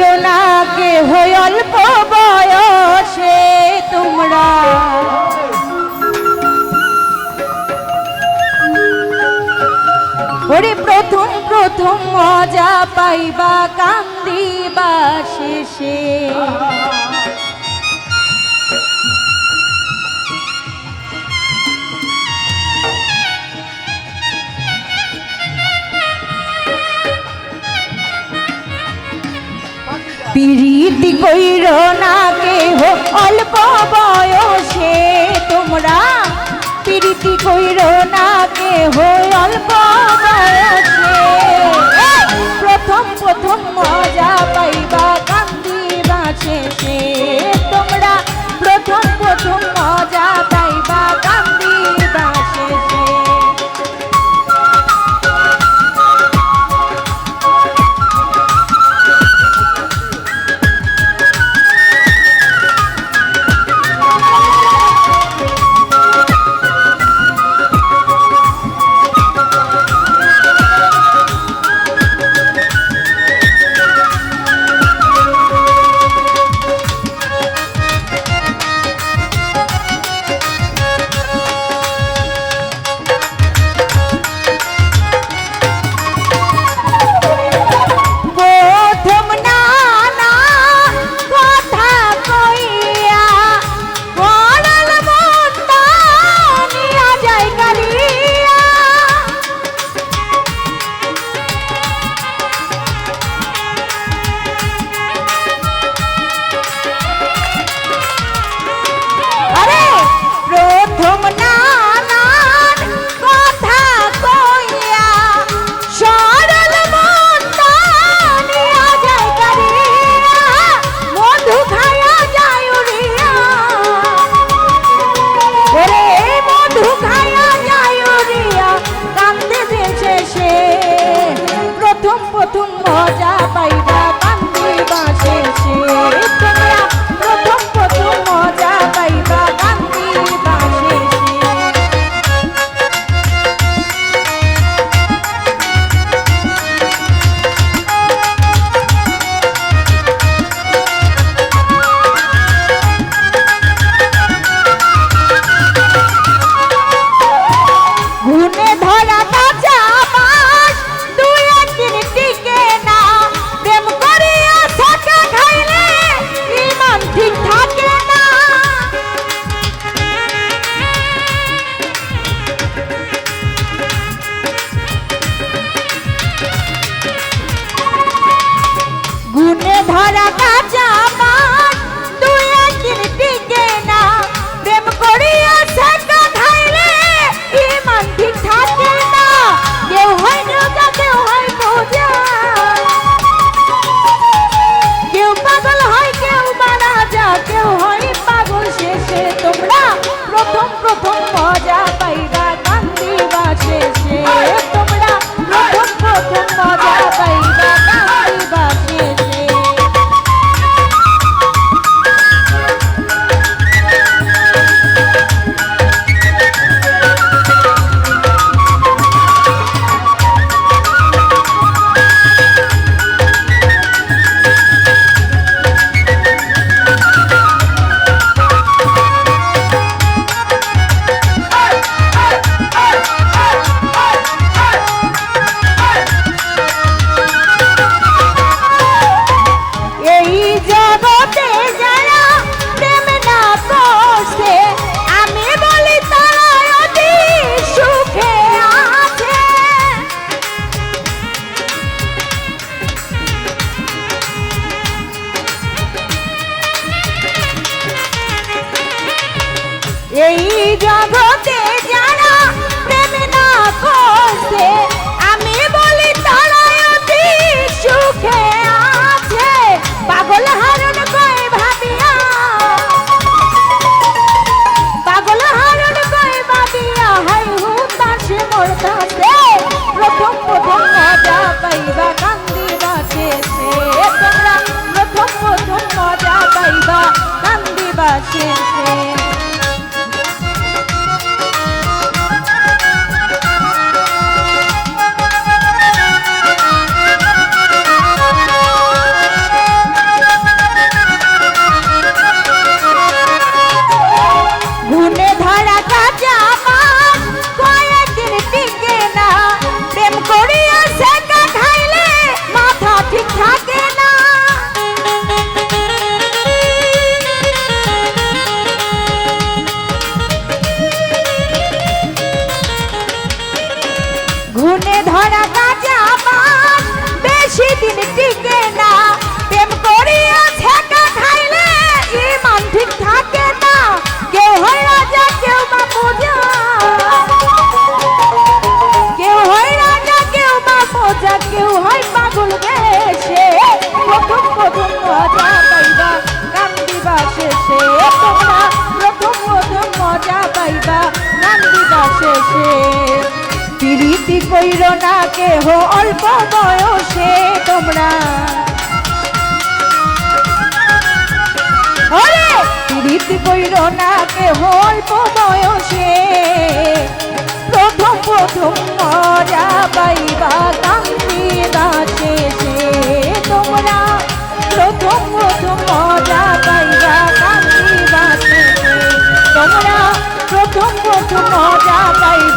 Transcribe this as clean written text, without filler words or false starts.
কইরো না কে হই অল্প বয়সে তোমরা ওরে প্রথম প্রথম মজা পাইবা কান্দিবা শেষে পিরিতি কইরো না কেহ অল্প বয়সে তোমরা পিরিতি কইরো না কেহ অল্প বয়সে প্রথম প্রথম মজা পাইবা কান্দিবা শেষে তোমরা প্রথম প্রথম মজা পাইবা কান্দিবা শেষে ধরা কাঁচা মাছ দুই একদিন টিকে না প্রেম করিয়া ছেঁকা খাইলে ইমান ঠিক থাকে না কেউ হয় রোজা কেউ হয় পূজা কেউ পাগল হয় কেউ মারা যা কেউ হয় পাগল শেষে তোমরা প্রথম প্রথম মজা পাইবা কান্দিবা শেষে তোমরা প্রথম প্রথম মজা পাইবা কান্দিবা শেষে এই জগতে যারা প্রেম না করছে আমি বলি তারা অতি সুখে আছে পাগল হারুন কই ভাবিয়া পাগল হারুন কই ভাবিয়া হাই হুতাশে মরতাছে প্রথম প্রথম মজা পাইবা কান্দিবা শেষে তোমরা প্রথম প্রথম মজা পাইবা কান্দিবা শেষে রীতি কইর না কেহ অল্প বয়সে তোমরা রীতি কইর না কেহ অল্প বয়সে প্রথম প্রথম মজা পাইবা কান্দিবা শেষে তোমরা প্রথম প্রথম মজা পাইবা কান্দিবা শেষে তোমরা প্রথম প্রথম মজা পাইবা